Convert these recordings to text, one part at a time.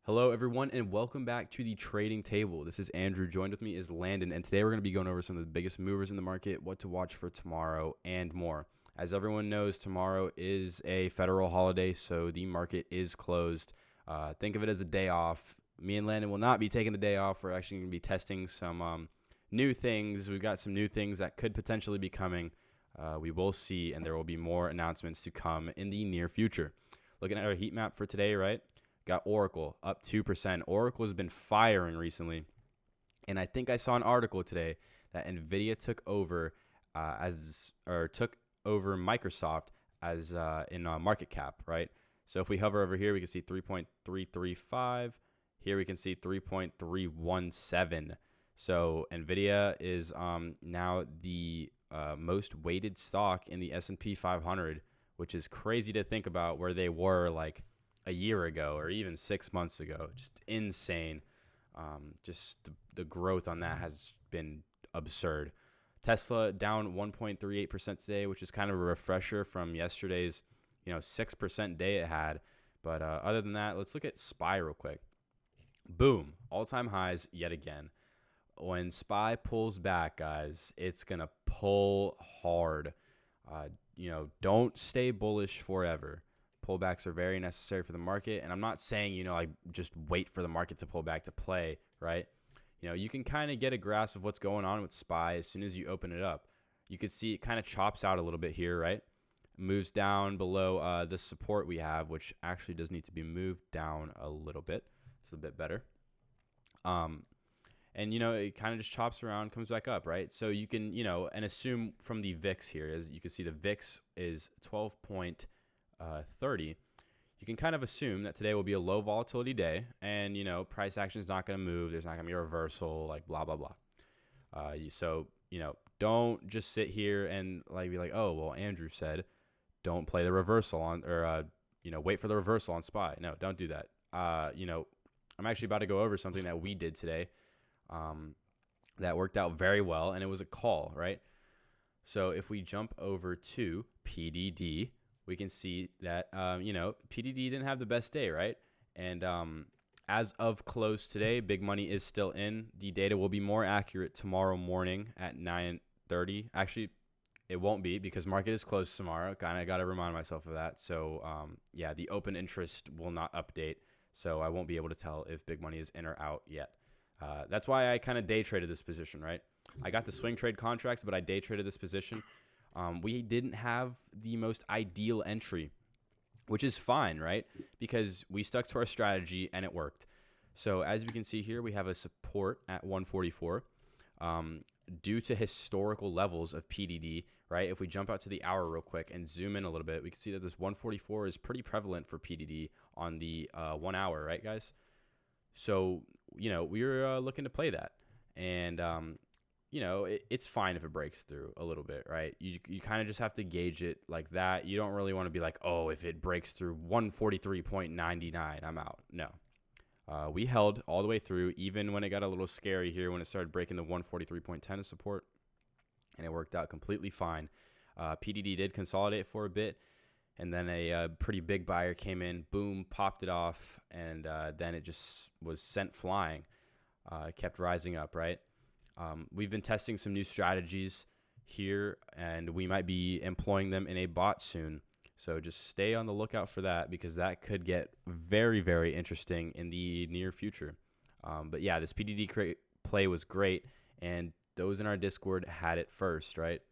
Hello, everyone, and welcome back to the Trading Table. This is Andrew. Joined with me is Landon, and today we're going to be going over some of the biggest movers in the market, what to watch for tomorrow, and more. As everyone knows, tomorrow is a federal holiday, so the market is closed. Think of it as a day off. Me and Landon will not be taking the day off. We're actually going to be testing some new things. We've got some new things that could potentially be coming. We will see, and there will be more announcements to come in the near future. Looking at our heat map for today, right? Got Oracle up 2%. Oracle has been firing recently. And I think I saw an article today that Nvidia took over Microsoft as in market cap, right? So if we hover over here, we can see 3.335. Here we can see 3.317. So Nvidia is now the most weighted stock in the S&P 500, which is crazy to think about where they were like a year ago or even 6 months ago. Just insane. Just the growth on that has been absurd. Tesla down 1.38% today, which is kind of a refresher from yesterday's 6% day it had. But other than that, let's look at SPY real quick. Boom, all-time highs yet again. When SPY pulls back, guys, it's gonna pull hard. Don't stay bullish forever. Pullbacks are very necessary for the market, and I'm not saying like just wait for the market to pull back to play, right? You can kind of get a grasp of what's going on with SPY as soon as you open it up. You can see it kind of chops out a little bit here, right? Moves down below the support we have, which actually does need to be moved down a little bit. It's a bit better. And it kind of just chops around, comes back up, right? So you can and assume from the VIX here, as you can see, the VIX is 12.30. You can kind of assume that today will be a low volatility day, and price action is not going to move. There's not going to be a reversal, like blah blah blah. Don't just sit here and be like, oh well, Andrew said, don't play the reversal on, or wait for the reversal on SPY. No, don't do that. I'm actually about to go over something that we did today, that worked out very well, and it was a call, right? So if we jump over to PDD, we can see that, PDD didn't have the best day, right? And as of close today, big money is still in. The data will be more accurate tomorrow morning at 9:30. Actually, it won't be because market is closed tomorrow. Kind of got to remind myself of that. So, the open interest will not update. So I won't be able to tell if big money is in or out yet. That's why I kind of day traded this position, right? I got the swing trade contracts, but I day traded this position. We didn't have the most ideal entry, which is fine, right? Because we stuck to our strategy and it worked. So as we can see here, we have a support at 144. Due to historical levels of PDD, right? If we jump out to the hour real quick and zoom in a little bit, we can see that this 144 is pretty prevalent for PDD on the 1 hour, right, guys? So, we were looking to play that. And, it's fine if it breaks through a little bit, right? You kind of just have to gauge it like that. You don't really want to be like, oh, if it breaks through 143.99, I'm out. No. We held all the way through, even when it got a little scary here when it started breaking the 143.10 of support, and it worked out completely fine. PDD did consolidate for a bit, and then a pretty big buyer came in, boom, popped it off, and then it just was sent flying. Kept rising up, right? We've been testing some new strategies here, and we might be employing them in a bot soon. So just stay on the lookout for that, because that could get very, very interesting in the near future. But yeah, this PDD play was great, and those in our Discord had it first, right?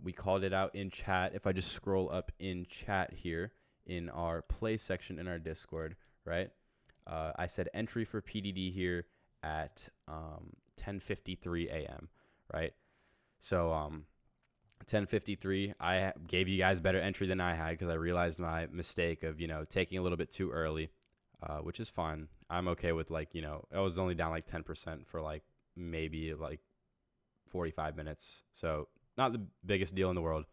We called it out in chat. If I just scroll up in chat here in our play section in our Discord, right? I said entry for PDD here at 10:53 a.m., right? So 10:53, I gave you guys better entry than I had because I realized my mistake of, taking a little bit too early, which is fine. I'm okay with I was only down like 10% for maybe 45 minutes. So not the biggest deal in the world.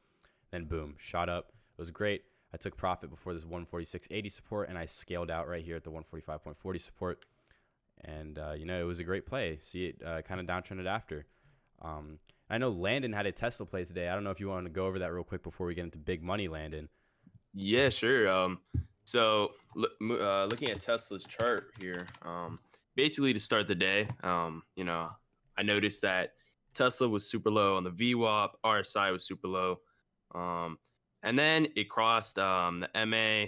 Then boom, shot up. It was great. I took profit before this 146.80 support, and I scaled out right here at the 145.40 support. And, it was a great play. See it kind of downtrended after. I know Landon had a Tesla play today. I don't know if you want to go over that real quick before we get into big money, Landon. Yeah, sure. So, looking at Tesla's chart here, basically to start the day, I noticed that Tesla was super low on the VWAP, RSI was super low, um, and then it crossed the MA.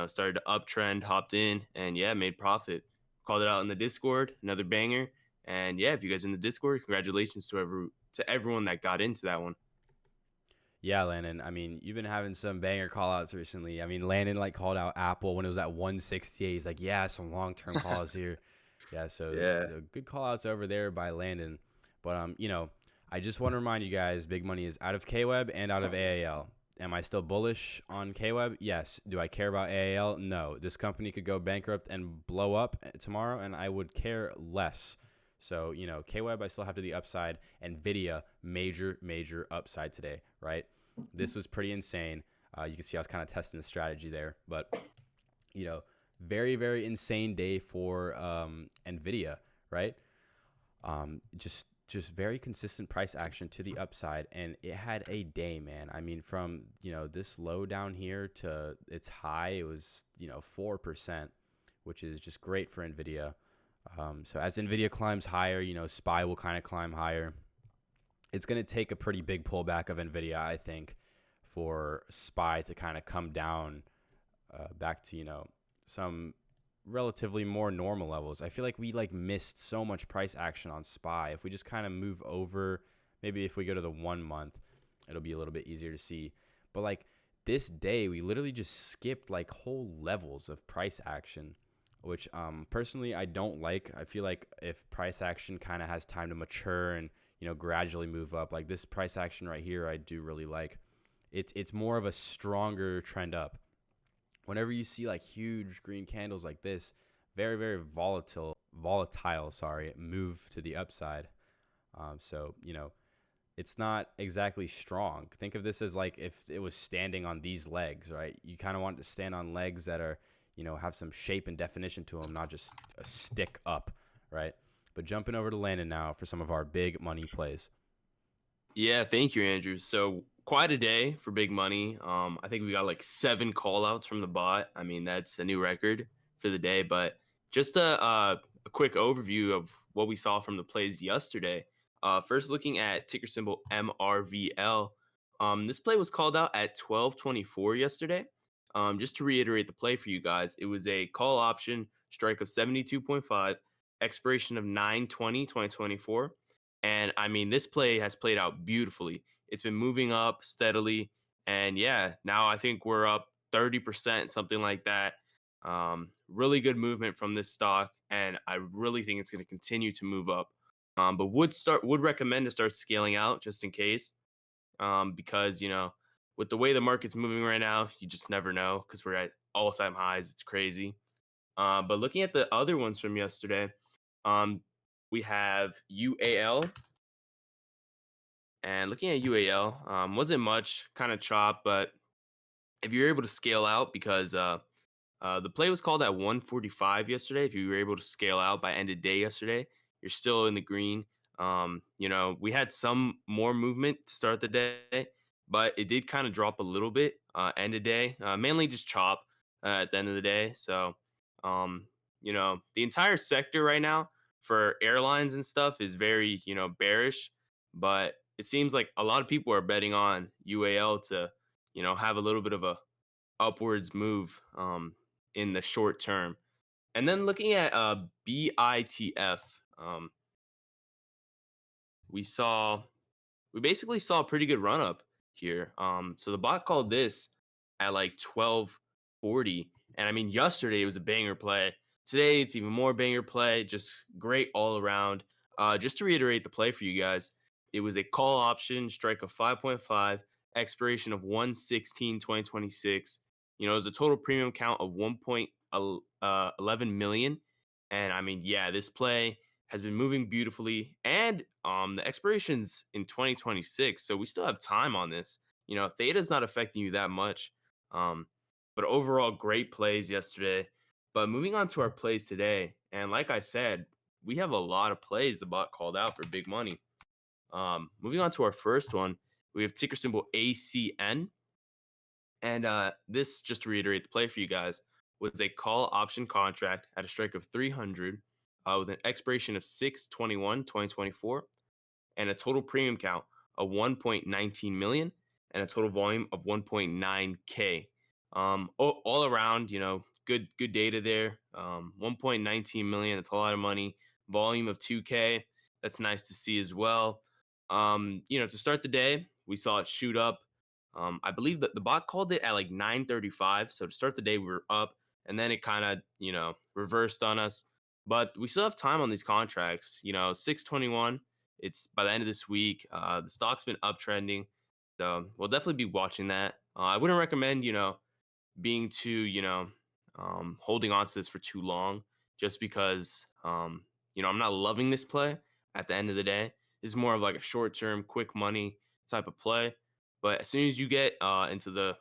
Started to uptrend, hopped in, and yeah, made profit. Called it out in the Discord, another banger. And yeah, if you guys in the Discord, congratulations to everyone that got into that one. Yeah, Landon. I mean, you've been having some banger call outs recently. I mean, Landon like called out Apple when it was at 168. He's like, yeah, some long term calls here. Yeah, so Yeah. the good call outs over there by Landon. But I just want to remind you guys, big money is out of KWeb and out of AAL. Am I still bullish on KWeb? Yes. Do I care about AAL? No. This company could go bankrupt and blow up tomorrow, and I would care less. So, KWeb, I still have to the upside. NVIDIA, major upside today, right? This was pretty insane. You can see I was kind of testing the strategy there, but very insane day for Nvidia, right? Just very consistent price action to the upside, and it had a day, man. I mean, from this low down here to its high, it was 4%, which is just great for Nvidia. So as Nvidia climbs higher, SPY will kind of climb higher. It's going to take a pretty big pullback of Nvidia, I think, for SPY to kind of come down back to some relatively more normal levels. I feel like we missed so much price action on SPY. If we just kind of move over, maybe if we go to the 1 month, it'll be a little bit easier to see. But this day, we literally just skipped whole levels of price action, which personally I don't like. I feel like if price action kind of has time to mature and gradually move up, like this price action right here, I do really like. It's more of a stronger trend up. Whenever you see huge green candles like this, very volatile, move to the upside. So it's not exactly strong. Think of this as if it was standing on these legs, right? You kind of want it to stand on legs that are have some shape and definition to them, not just a stick up, right? But jumping over to Landon now for some of our big money plays. Yeah, thank you, Andrew. So quite a day for big money. I think we got like 7 call outs from the bot. I mean, that's a new record for the day. But just a quick overview of what we saw from the plays yesterday. First, looking at ticker symbol MRVL. This play was called out at 12:24 yesterday. Just to reiterate the play for you guys, it was a call option strike of 72.5, expiration of 9/20/2024. And I mean, this play has played out beautifully. It's been moving up steadily. And yeah, now I think we're up 30%, something like that. Really good movement from this stock. And I really think it's going to continue to move up. But would recommend to start scaling out just in case. Because, with the way the market's moving right now, you just never know because we're at all-time highs. It's crazy. But looking at the other ones from yesterday, um, we have UAL. And looking at UAL, wasn't much, kind of chop, but if you're able to scale out, because the play was called at 145 yesterday. If you were able to scale out by end of day yesterday, you're still in the green. We had some more movement to start the day, but it did kind of drop a little bit end of day, mainly just chop at the end of the day. So, the entire sector right now for airlines and stuff is very, bearish, but it seems like a lot of people are betting on UAL to, have a little bit of a upwards move in the short term. And then looking at BITF, um, we saw we basically saw a pretty good run up here. So the bot called this at like 12:40, and I mean yesterday it was a banger play. Today it's even more banger play. Just great all around. Just to reiterate the play for you guys, it was a call option strike of 5.5, expiration of 1/16/2026. It was a total premium count of 1.11 million. And I mean, yeah, this play has been moving beautifully, and the expiration's in 2026, so we still have time on this. Theta's not affecting you that much, um, but overall, great plays yesterday. But moving on to our plays today, and like I said, we have a lot of plays the bot called out for big money. Moving on to our first one, we have ticker symbol ACN, and this, just to reiterate the play for you guys, was a call option contract at a strike of 300 with an expiration of 6/21/2024 and a total premium count of 1.19 million and a total volume of 1.9K. All around, good data there. 1.19 million, that's a lot of money. Volume of 2K, that's nice to see as well. To start the day, we saw it shoot up. I believe that the bot called it at like 9:35. So to start the day, we were up, and then it kind of, reversed on us. But we still have time on these contracts. 621. It's by the end of this week. The stock's been uptrending, so we'll definitely be watching that. I wouldn't recommend, being too, holding on to this for too long, just because, I'm not loving this play at the end of the day. This is more of like a short term, quick money type of play. But as soon as you get into the,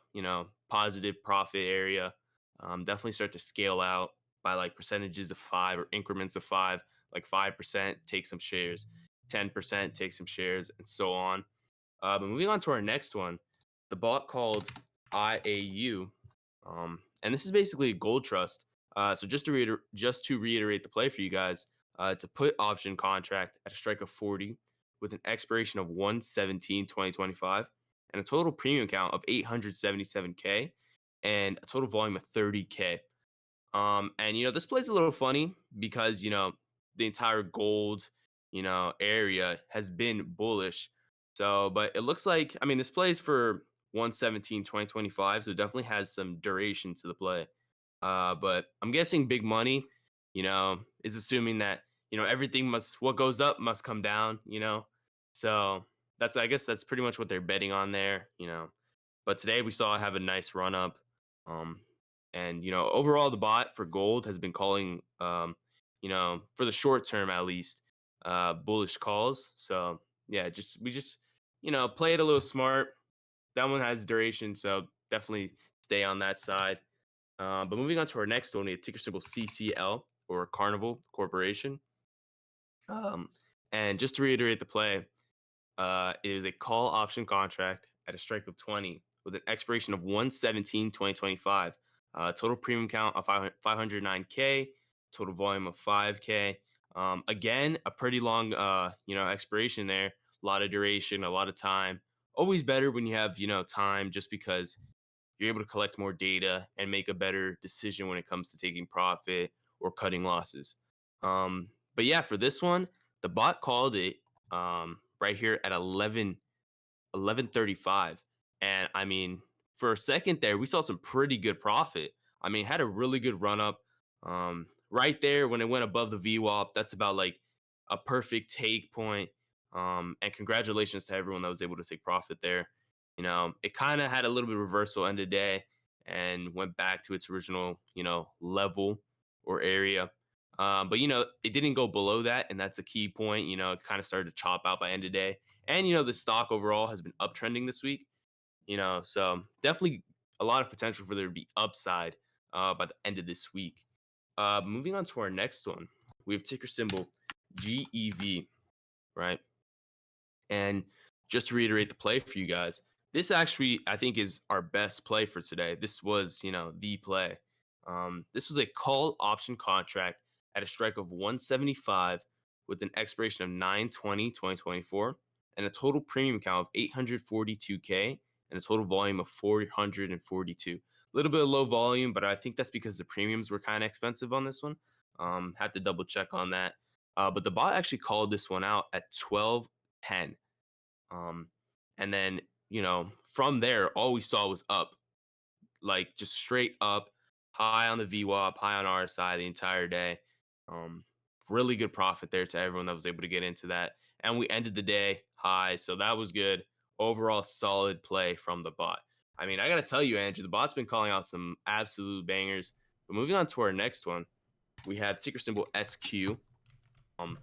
positive profit area, definitely start to scale out by like percentages of five or increments of five, like 5%, take some shares, 10%, take some shares, and so on. But moving on to our next one, the bot called IAU, and this is basically a gold trust. So just to reiterate the play for you guys, it's a put option contract at a strike of 40 with an expiration of 1/17/2025 and a total premium count of 877K and a total volume of 30K. And this play's a little funny because the entire gold area has been bullish. So, but it looks like, I mean, this plays for 1/17/2025, so it definitely has some duration to the play. But I'm guessing big money, is assuming that everything must what goes up must come down. So I guess that's pretty much what they're betting on there. But today we saw it have a nice run up. Um, and overall, the bot for gold has been calling, for the short term at least, bullish calls. So yeah, we just play it a little smart. That one has duration, so definitely stay on that side. But moving on to our next one, we have ticker symbol CCL or Carnival Corporation. Um, and just to reiterate the play, it is a call option contract at a strike of 20 with an expiration of 1/17/2025. Total premium count of 509K, total volume of 5K. Again, a pretty long, expiration there. A lot of duration, a lot of time. Always better when you have, time, just because you're able to collect more data and make a better decision when it comes to taking profit or cutting losses. But yeah, for this one, the bot called it right here at 11:35. And I mean, for a second there, we saw some pretty good profit. I mean, had a really good run up. Right there when it went above the VWAP, that's about like a perfect take point. And congratulations to everyone that was able to take profit there. It kind of had a little bit of reversal end of day and went back to its original, level or area. But it didn't go below that, and that's a key point. It kind of started to chop out by end of day. And the stock overall has been uptrending this week. So definitely a lot of potential for there to be upside by the end of this week. Moving on to our next one, we have ticker symbol GEV, right? And just to reiterate the play for you guys, this actually I think is our best play for today. This was the play. This was a call option contract at a strike of 175 with an expiration of 9/20/2024 and a total premium count of 842K and a total volume of 442. A little bit of low volume, but I think that's because the premiums were kind of expensive on this one. Had to double check on that. But the bot actually called this one out at 12:10. Um, and then, from there, all we saw was up, like just straight up, high on the VWAP, high on RSI the entire day. Um, Really good profit there to everyone that was able to get into that. And we ended the day high. So that was good. Overall, solid play from the bot. I mean, I got to tell you, Andrew, the bot's been calling out some absolute bangers. But moving on to our next one, we have ticker symbol SQ. Um,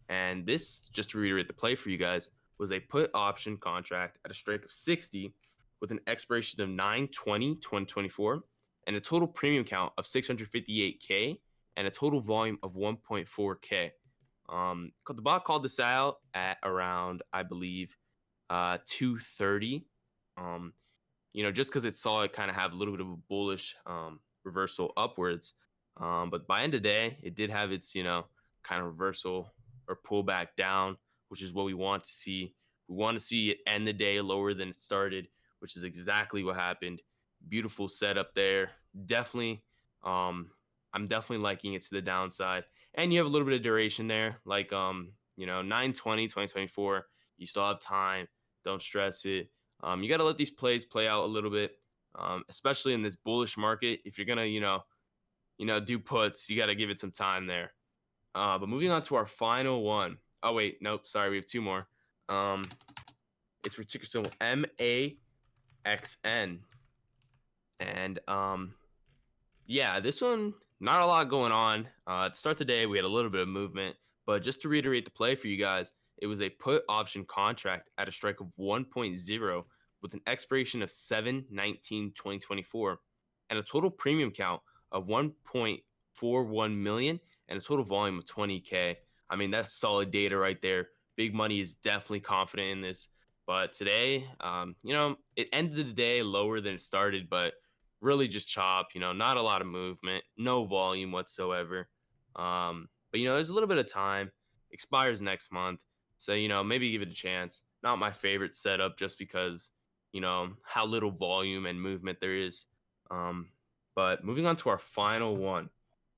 and this, just to reiterate the play for you guys, was a put option contract at a strike of 60 with an expiration of 9/20/2024 and a total premium count of 658K and a total volume of 1.4K. The bot called this out at around, I believe, 2:30. Just because it saw it kind of have a little bit of a bullish reversal upwards. But by end of day, it did have its, kind of reversal or pullback down, which is what we want to see. We want to see it end the day lower than it started, which is exactly what happened. Beautiful setup there. Definitely, I'm definitely liking it to the downside. And you have a little bit of duration there, like 9/20, 2024. You still have time. Don't stress it. You got to let these plays play out a little bit, especially in this bullish market. If you're gonna, do puts, you got to give it some time there. But moving on to our final one. Oh wait, nope, sorry, we have two more. Um, it's for ticker symbol MAXN, and yeah, this one not a lot going on. To start the day, we had a little bit of movement, but just to reiterate the play for you guys, it was a put option contract at a strike of 1.0 with an expiration of 7/19/2024 and a total premium count of 1.41 million and a total volume of 20K. I mean, that's solid data right there. Big money is definitely confident in this. But today, it ended the day lower than it started, but really just chop, not a lot of movement, no volume whatsoever. But there's a little bit of time. Expires next month. So, maybe give it a chance. Not my favorite setup just because, how little volume and movement there is. Um, but moving on to our final one.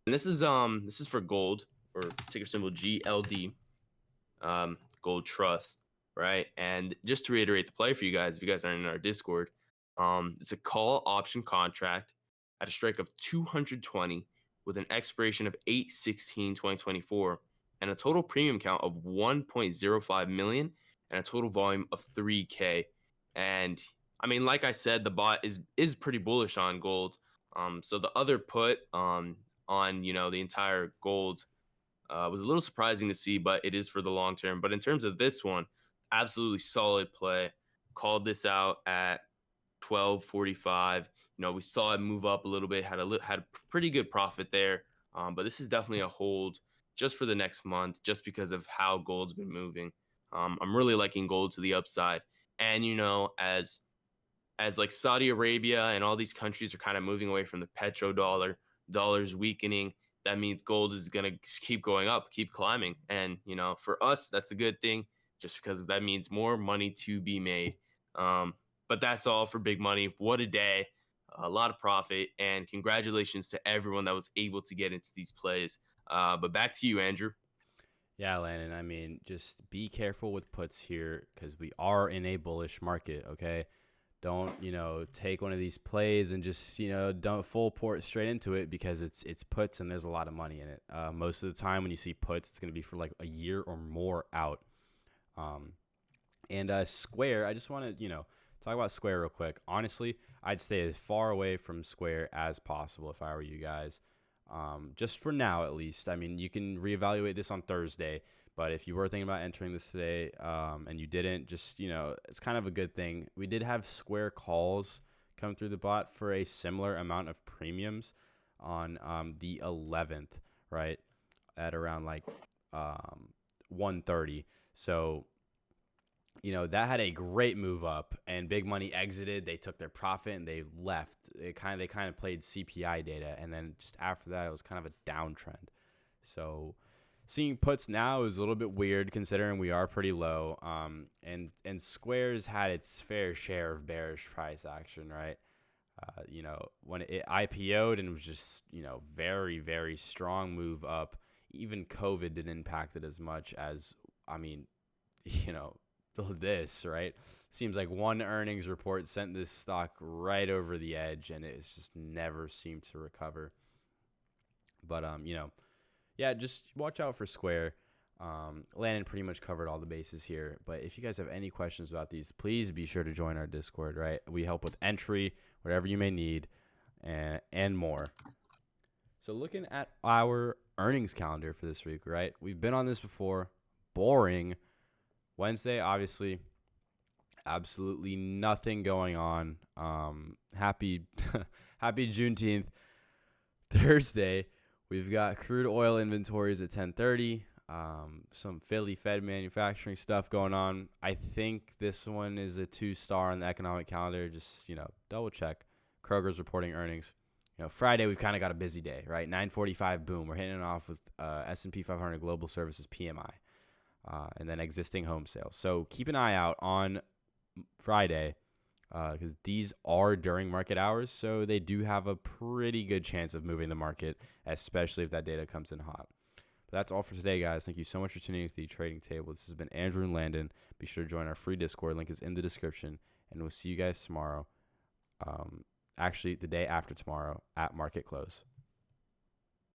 And this is for gold or ticker symbol GLD, Gold Trust, right? And just to reiterate the play for you guys, if you guys aren't in our Discord, it's a call option contract at a strike of 220 with an expiration of 8/16/2024 and a total premium count of 1.05 million and a total volume of 3K. And I mean, like I said, the bot is pretty bullish on gold. So the other put on the entire gold was a little surprising to see, but it is for the long term. But in terms of this one, absolutely solid play. Called this out at 12:45. We saw it move up a little bit, had pretty good profit there. But this is definitely a hold just for the next month, just because of how gold's been moving. I'm really liking gold to the upside, and as like Saudi Arabia and all these countries are kind of moving away from the petrodollar, dollars weakening. That means gold is gonna keep going up, keep climbing, and for us, that's a good thing, just because that means more money to be made. Um, but that's all for big money. What a day. A lot of profit, and congratulations to everyone that was able to get into these plays. But back to you, Andrew. Yeah, Landon. I mean, just be careful with puts here because we are in a bullish market. Okay, don't take one of these plays and just don't full port straight into it because it's puts and there's a lot of money in it. Most of the time when you see puts, it's going to be for like a year or more out. And Square, I just want to talk about Square real quick. Honestly, I'd stay as far away from Square as possible if I were you guys. Just for now, at least. I mean, you can reevaluate this on Thursday, but if you were thinking about entering this today and you didn't, just, it's kind of a good thing. We did have Square calls come through the bot for a similar amount of premiums on the 11th, right, at around like 1:30. So, that had a great move up, and big money exited. They took their profit and they left. They kind of played CPI data, and then just after that, it was kind of a downtrend. So seeing puts now is a little bit weird considering we are pretty low. And Square's had its fair share of bearish price action, right? When it IPO'd and it was just very, very strong move up. Even COVID didn't impact it as much as this, right? Seems like one earnings report sent this stock right over the edge, and it's just never seemed to recover. But yeah, just watch out for Square. Landon pretty much covered all the bases here. But if you guys have any questions about these, please be sure to join our Discord, right? We help with entry, whatever you may need, and more. So looking at our earnings calendar for this week, right? We've been on this before. Boring. Wednesday, obviously, absolutely nothing going on. Happy Juneteenth. Thursday, we've got crude oil inventories at 10:30. Some Philly Fed manufacturing stuff going on. I think this one is a 2-star on the economic calendar. Just double check. Kroger's reporting earnings. Friday we've kind of got a busy day, right? 9:45, boom, we're hitting it off with S&P 500 Global Services PMI, and then existing home sales. So keep an eye out on Friday because these are during market hours, so they do have a pretty good chance of moving the market, especially if that data comes in hot. But that's all for today, guys. Thank you so much for tuning in to the Trading Table. This has been Andrew and Landon. Be sure to join our free Discord. Link is in the description, and we'll see you guys tomorrow. Actually, the day after tomorrow at market close.